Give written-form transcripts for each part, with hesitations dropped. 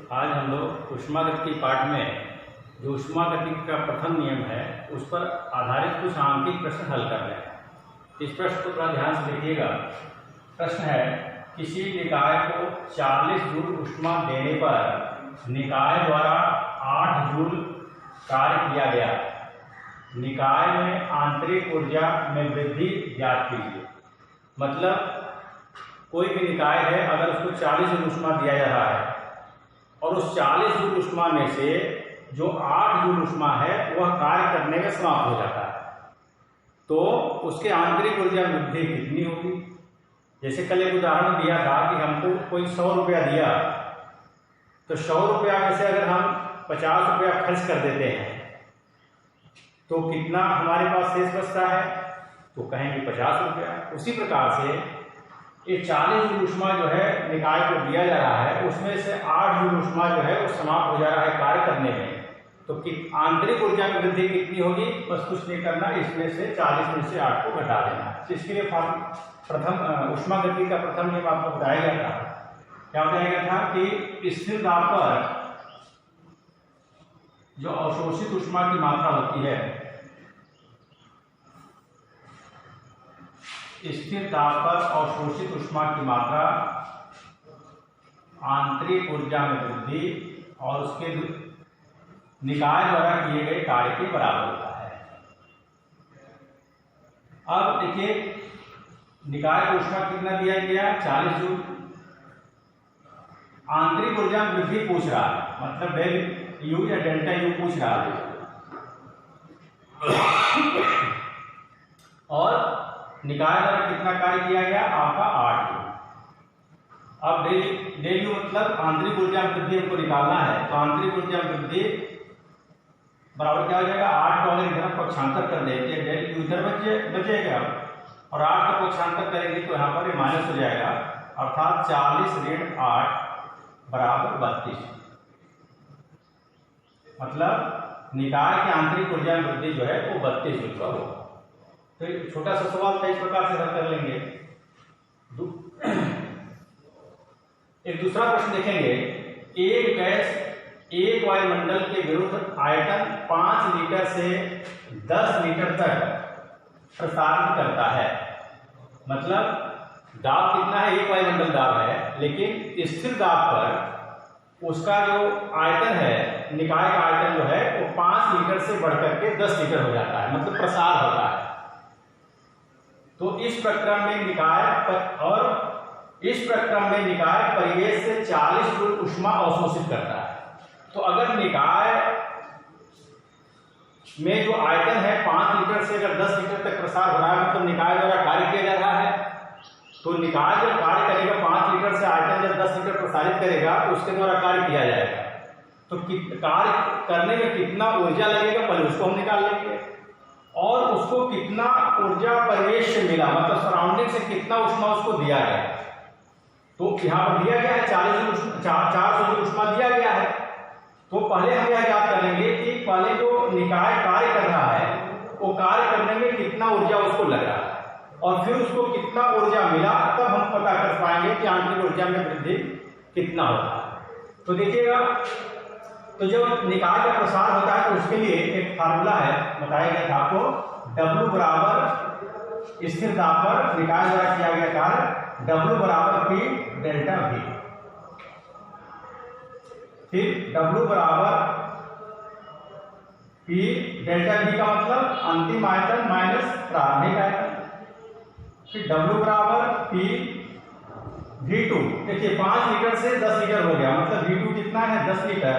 आज हम लोग ऊष्मागतिकी पाठ में जो ऊष्मागतिकी का प्रथम नियम है उस पर आधारित कुछ आंकिक प्रश्न हल कर रहे हैं। इस प्रश्न को थोड़ा ध्यान से देखिएगा। प्रश्न है, किसी निकाय को 40 जूल ऊष्मा देने पर निकाय द्वारा 8 जूल कार्य किया गया। निकाय में आंतरिक ऊर्जा में वृद्धि ज्ञात कीजिए। मतलब कोई भी निकाय है, अगर उसको 40 जूल ऊष्मा दिया जा रहा है और उस 40 जूल ऊष्मा में से जो 8 जूल ऊष्मा है वह कार्य करने में समाप्त हो जाता है, तो उसके आंतरिक ऊर्जा वृद्धि कितनी होगी। जैसे कल एक उदाहरण दिया था कि हमको कोई 100 रुपया दिया, तो 100 रुपया में से अगर हम 50 रुपया खर्च कर देते हैं तो कितना हमारे पास शेष बचता है, तो कहेंगे 50 रुपया। उसी प्रकार से ये 40 जूल ऊष्मा जो है निकाय को दिया जा रहा है, उसमें से 8 जूल ऊष्मा जो है वो समाप्त हो जा रहा है कार्य करने में, तो आंतरिक ऊर्जा में वृद्धि कितनी होगी, बस कुछ नहीं करना, इसमें से 40 में से 8 को घटा देना। तो इसके लिए प्रथम ऊष्मागतिकी का प्रथम नियम आपको बताया गया था। क्या बताया गया था कि स्थिर दाब पर जो अवशोषित ऊष्मा की मात्रा होती है, स्थिर दाब पर अवशोषित ऊष्मा की मात्रा आंतरिक ऊर्जा में वृद्धि और उसके निकाय द्वारा किए गए कार्य के बराबर होता है। अब देखिए, निकाय को ऊष्मा कितना दिया गया, 40 जूल। आंतरिक ऊर्जा में वृद्धि पूछ रहा है, मतलब डेल यू या डेल्टा यू पूछ रहा है। और निकाय द्वारा कितना कार्य किया गया, आपका 8 जूल। अब डेल यू मतलब आंतरिक ऊर्जा में वृद्धि हमको निकालना है, तो आंतरिक ऊर्जा में वृद्धि बराबर क्या हो जाएगा, 8 को अगर इधर पक्षांतर कर देंगे, डेल यू इधर बचेगा और 8 का पक्षांतर करेंगे तो यहाँ पर ये माइनस हो जाएगा, अर्थात 40 ऋण 8 बराबर 32। मतलब निकाय की आंतरिक ऊर्जा में वृद्धि जो है वो 32 जूल का होगा। तो छोटा सा सवाल था, इस प्रकार से हल कर लेंगे। एक दूसरा प्रश्न देखेंगे, एक गैस एक वायुमंडल के विरुद्ध आयतन 5 लीटर से 10 लीटर तक प्रसारित करता है। मतलब दाब कितना है, एक वायुमंडल दाब है, लेकिन स्थिर दाब पर उसका जो आयतन है, निकाय का आयतन जो है वो 5 लीटर से बढ़कर के 10 लीटर हो जाता है, मतलब प्रसार होता है। तो इस प्रक्रम में निकाय परिवेश से 40 जूल ऊष्मा अवशोषित करता है। तो अगर निकाय में जो आयतन है 5 लीटर से अगर 10 लीटर तक प्रसार हो रहा है, मतलब निकाय द्वारा कार्य किया जा रहा है, तो निकाय जब कार्य करेगा 5 लीटर से आयतन जब 10 लीटर प्रसारित करेगा तो उसके द्वारा कार्य किया जाएगा। तो कार्य करने में कितना ऊर्जा लगेगा, पहले उसको हम निकाल लेंगे, और उसको कितना ऊर्जा परिवेश से मिला, मतलब सराउंडिंग से कितना ऊष्मा उसको दिया गया। तो यहाँ पर दिया गया है 400 जूल ऊष्मा दिया गया है। तो पहले हम यह याद करेंगे कि पहले जो निकाय कार्य कर रहा है वो कार्य करने में कितना ऊर्जा उसको लग रहा है, और फिर उसको कितना ऊर्जा मिला, तब हम पता कर पाएंगे कि आंतरिक ऊर्जा में वृद्धि कितना होता है। तो देखिएगा, तो जब निकाय का प्रसार होता है तो उसके लिए एक फार्मूला है, बताया गया था आपको, W बराबर स्थिर दाब पर निकाय द्वारा किया गया कार्य W बराबर P डेल्टा V। फिर W बराबर P डेल्टा V का मतलब अंतिम आयतन माइनस प्रारंभिक आयतन। फिर W बराबर P V2। देखिए 5 लीटर से 10 लीटर हो गया, मतलब V2 कितना है, 10 लीटर,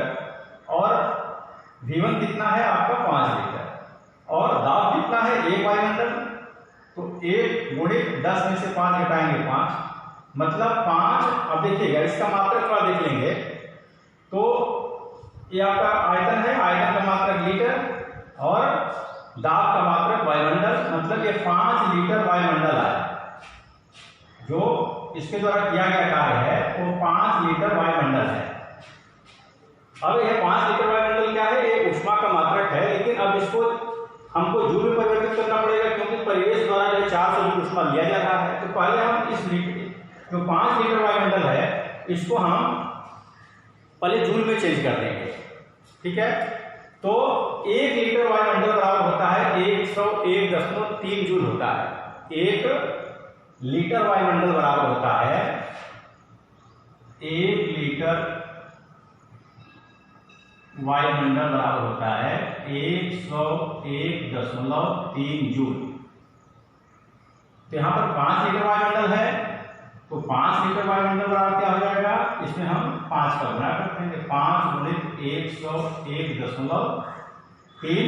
और V1 कितना है आपका 5 लीटर, और दाब कितना है, एक वायुमंडल, तो 1 गुणित 10 में से 5 घटाएंगे 5, मतलब 5। अब देखिएगा इसका मात्रक थोड़ा देख लेंगे, तो ये आपका आयतन है, आयतन का मात्रक लीटर और दाब का मात्रक वायुमंडल, मतलब ये 5 लीटर वायुमंडल है। जो इसके द्वारा किया गया कार्य है वो 5 लीटर वायुमंडल है। अब यह 5 लीटर वायुमंडल क्या है, ये ऊष्मा का मात्रक है, लेकिन अब इसको हमको जूल में परिवर्तित करना पड़ेगा, क्योंकि परिवेश द्वारा जो 400 जूल ऊष्मा लिया जा रहा है। तो पहले हम इस जो 5 लीटर वायुमंडल है इसको हम पहले जूल में चेंज कर देंगे, ठीक है। तो 1 लीटर वायुमंडल बराबर होता है 101.3 जूल होता है। 1 लीटर वायुमंडल बराबर होता है 1 लीटर वायुमंडल बराबर होता है 101.3 जूल। तो यहां पर 5 लीटर वायुमंडल है, तो 5 लीटर वायुमंडल बराबर क्या हो जाएगा, इसमें हम 5 का गुणा कर देंगे। 5 गुणित 101.3,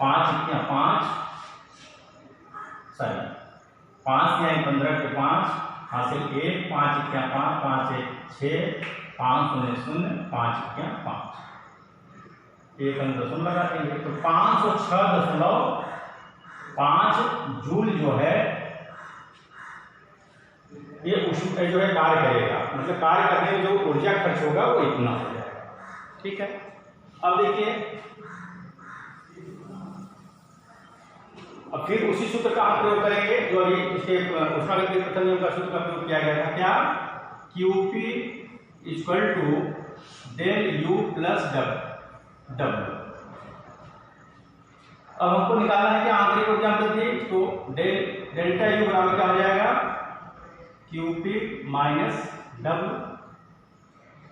5 या 5 सॉरी 5 या 15 के 5 हासिल 1, 5 या 5, 5 1 6, 5 0 0, 5 या 5, एक दशमलव लगा देंगे। तो 506.5 जूल जो है ये ऊष्मा जो है कार्य करेगा, मतलब कार्य करने में जो ऊर्जा खर्च होगा वो इतना हो जाएगा, ठीक है। अब देखिए, अब फिर उसी सूत्र का हम प्रयोग करेंगे जो अभी इसके ऊष्मागतिकी के प्रथम नियम का सूत्र का प्रयोग किया गया था। क्या, QP equal to del U plus W। अब हमको निकालना है कि आंतरिक ऊर्जा वृद्धि, तो डेल्टा U बराबर क्या हो जाएगा, QP माइनस W।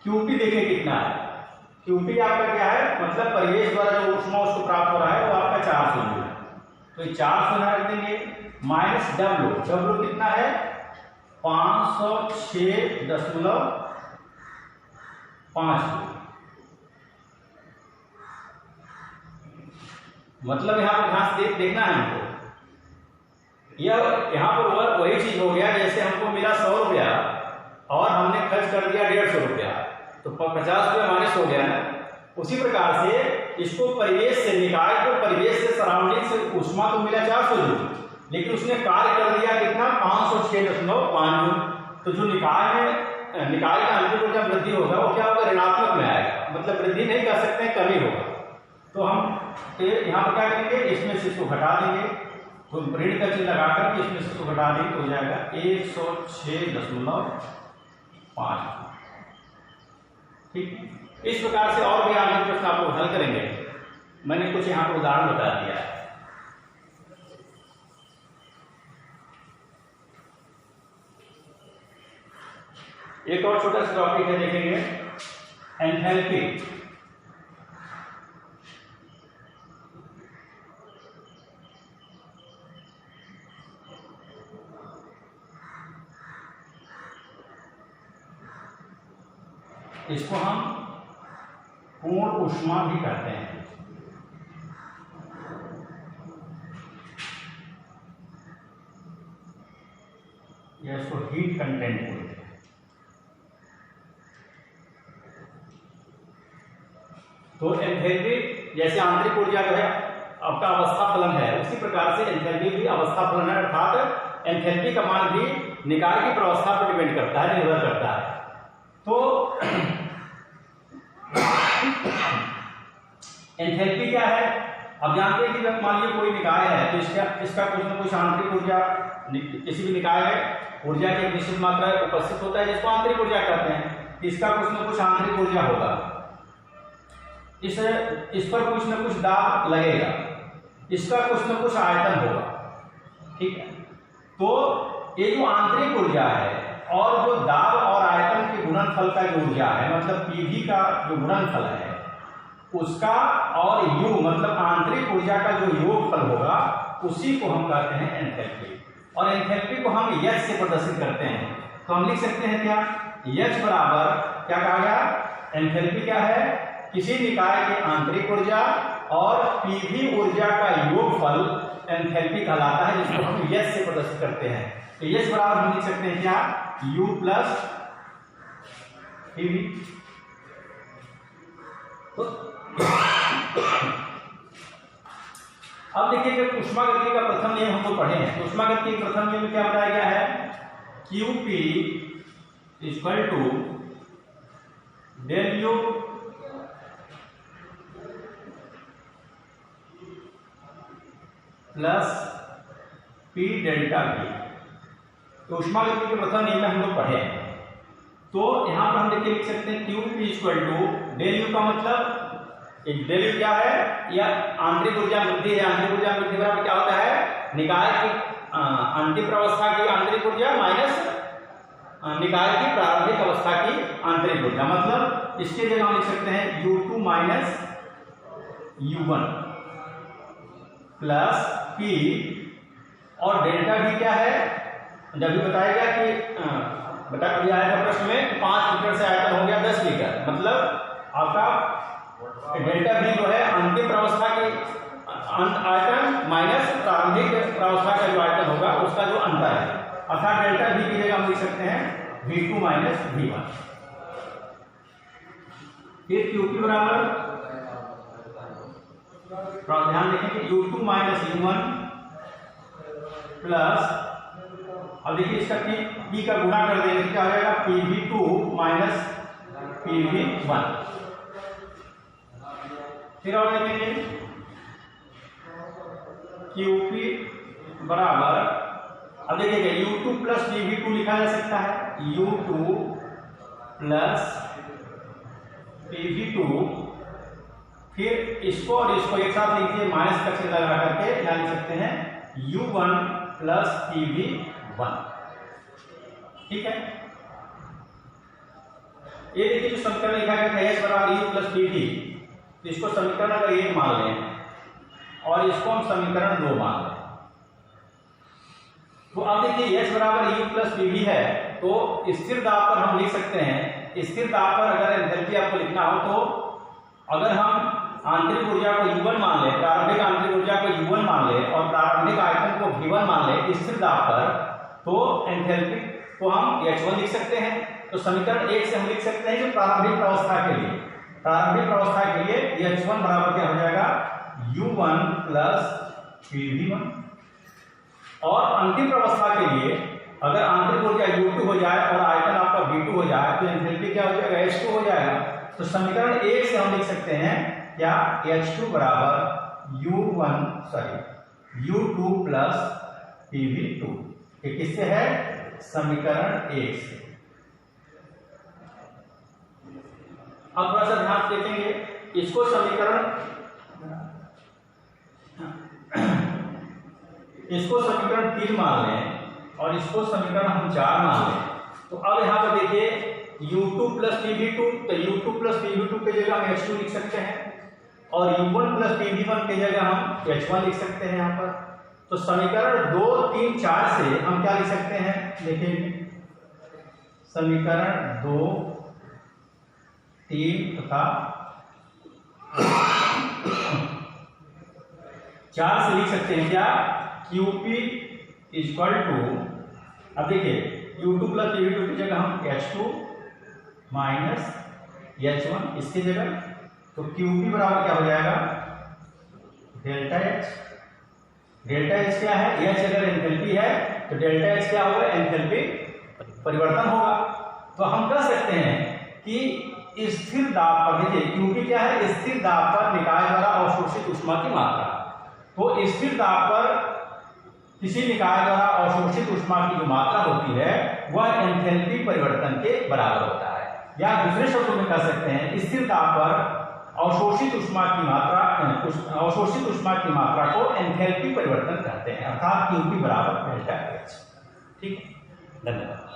QP देखिए कितना है, QP आपका क्या है, मतलब परिवेश द्वारा जो ऊष्मा उसको प्राप्त हो रहा है वो आपका 400 जूल है, तो 400 रख देंगे, माइनस W कितना है 506.5, मतलब यहां पर ध्यान से देखना है हमको। यह यहां पर वही चीज हो गया जैसे हमको मिला 100 रुपया और हमने खर्च कर दिया 150 रुपया, तो 50 रुपया माइनस हो गया ना। उसी प्रकार से इसको परिवेश से, निकाय को परिवेश से, सराउंडिंग से ऊष्मा तो मिला 400 जूल, लेकिन उसने कार्य कर दिया कितना 506.5 जूल। तो जो निकाय का आंतरिक ऊर्जा वृद्धि होगा वो क्या होगा, ऋणात्मक में आएगा, मतलब वृद्धि नहीं कर सकते हैं, कमी होगा। तो हम यहाँ पर क्या करेंगे, इसमें से इसको घटा देंगे, तो ऋण का चिन्ह लगा करके इसमें से इसको घटा देंगे तो हो जाएगा 106.5, ठीक। इस प्रकार से और भी आगे प्रश्न आप लोग हल करेंगे। मैंने कुछ यहाँ पर उदाहरण बता दिया है। एक और छोटा सा टॉपिक है, देखेंगे एंथैल्पी। इसको हम पूर्ण ऊष्मा भी कहते हैं। या इसको हीट कंटेंट बोलते हैं। तो एंथैल्पी जैसे आंतरिक ऊर्जा जो है आपका अवस्था फलन है, उसी प्रकार से एंथैल्पी भी अवस्था फलन है, अर्थात एंथैल्पी का मान भी निकाय की प्रवस्था पर डिपेंड करता है, निर्भर करता है। तो एंथैल्पी क्या है, अब जानते हैं कि जब मान लीजिए कोई निकाय है तो इसका कुछ न कुछ आंतरिक ऊर्जा, किसी भी निकाय है ऊर्जा की एक निश्चित मात्रा उपस्थित होता है जिसको आंतरिक ऊर्जा कहते हैं। इसका कुछ न कुछ आंतरिक ऊर्जा होगा, इस पर कुछ न कुछ दाब लगेगा, इसका कुछ न कुछ आयतन होगा, ठीक है। तो ये जो आंतरिक ऊर्जा है और जो दाब और आयतन के गुणनफल का जो ऊर्जा है, मतलब पीवी का जो गुणनफल है उसका, और यू मतलब आंतरिक ऊर्जा का जो योगफल होगा, उसी को हम कहते हैं एंथैल्पी। और एंथैल्पी को हम H से प्रदर्शित करते हैं, तो हम लिख सकते हैं क्या, H बराबर क्या कहा गया, एंथैल्पी क्या है, किसी निकाय की आंतरिक ऊर्जा और पीवी ऊर्जा का योगफल एंथैल्पी कहलाता है, जिसको हम H से प्रदर्शित करते हैं। तो H बराबर हम लिख सकते हैं क्या, U प्लस पीवी। तो अब देखिए कि ऊष्मागतिकी का प्रथम नियम हम लोग पढ़े हैं, तो ऊष्मागतिकी के प्रथम नियम में क्या बताया गया है, QP equal to del U plus P delta V। तो ऊष्मागतिकी के प्रथम नियम में हम लोग पढ़े हैं। तो यहाँ पर हम देखिए लिख सकते हैं QP equal to del U का मतलब डेल यू क्या है, यह आंतरिक ऊर्जा वृद्धि है। आंतरिक ऊर्जा वृद्धि बराबर क्या होता है, निकाय की अंतिम अवस्था की आंतरिक ऊर्जा माइनस निकाय की प्रारंभिक अवस्था की आंतरिक ऊर्जा। मतलब इसके जगह हम लिख सकते हैं U2 minus U1 plus P, और डेल्टा भी क्या है, जब भी बताया गया कि बता दिया है प्रश्न में 5 लीटर से आयतन हो गया 10 लीटर, मतलब आपका डेल्टा भी जो है अंतिम प्रावस्था की आयतन माइनस प्रारंभिक प्रावस्था का जो आयतन होगा उसका जो अंतर है, अर्थात डेल्टा भी की जगह हम लिख सकते हैं V2 माइनस V1। फिर QP बराबर, ध्यान देखें कि U2 माइनस U1 प्लस, अब देखिए इसका P का गुणा कर देंगे क्या हो जाएगा, PV2 माइनस PV1। फिर और देखेंगे QP बराबर, अब देखिएगा U2 प्लस PV2 लिखा जा सकता है, U2 प्लस PV2, फिर इसको और इसको एक साथ लिखिए माइनस का चिन्ह लगा करके, यहाँ लिख सकते हैं U1 प्लस PV1। ठीक है, ये देखिए जो समीकरण लिखा गया है H बराबर U प्लस PV, तो इसको समीकरण अगर 1 मान लें और इसको हम समीकरण 2 मान लें, तो अब देखिए H बराबर U प्लस PV है, तो स्थिर दाब पर हम लिख सकते हैं, स्थिर दाब पर अगर एंथैल्पी आपको लिखना हो तो अगर हम आंतरिक ऊर्जा को U1 मान लें, प्रारंभिक आंतरिक ऊर्जा को U1 मान लें और प्रारंभिक आयतन को V1 मान लें स्थिर दाब पर, तो एंथैल्पी को हम H1 लिख सकते हैं। तो समीकरण 1 से हम लिख सकते हैं कि प्रारंभिक अवस्था के लिए, प्रारंभिक अवस्था के लिए H1 बराबर क्या हो जाएगा, U1 प्लस PV1, और अंतिम अवस्था के लिए अगर आंतरिक ऊर्जा U2 हो जाए और आयतन आपका V2 हो जाए तो एंथैल्पी क्या हो जाएगा, H2 हो जाएगा। तो समीकरण 1 से हम लिख सकते हैं क्या, H2 बराबर U2 प्लस PV2। ये किससे है, समीकरण 1 से। अब थोड़ा सा ध्यान देखेंगे, इसको समीकरण 3 मान लें और इसको समीकरण हम 4 मान लें, तो अब यहाँ पर देखिए U2 प्लस PV2, तो U2 प्लस PV2 के जगह हम H2 लिख सकते हैं और U1 प्लस PV1 के जगह हम H1 लिख सकते हैं यहाँ पर। तो समीकरण 2, 3, 4 से हम क्या लिख सकते हैं, देखिए समीकरण 2, 3 तथा 4 से लिख सकते हैं क्या, QP इक्वल टू, अब देखिए U2 प्लस PV2 की जगह हम H2 माइनस H1 इसकी जगह, तो QP बराबर क्या हो जाएगा, डेल्टा H। डेल्टा H क्या है, H अगर एंथैल्पी है तो डेल्टा H क्या होगा, एंथैल्पी परिवर्तन होगा। तो हम कह सकते हैं कि स्थिर दाब पर, देखिए QP क्या है, स्थिर दाब पर निकाय द्वारा अवशोषित ऊष्मा की मात्रा। तो स्थिर दाब पर किसी निकाय द्वारा अवशोषित ऊष्मा की जो मात्रा होती है वह एंथैल्पी परिवर्तन के बराबर होता है, या दूसरे शब्दों में कह सकते हैं स्थिर दाब पर अवशोषित ऊष्मा की मात्रा को एंथैल्पी परिवर्तन कहते हैं, अर्थात QP बराबर डेल्टा H। ठीक है, धन्यवाद।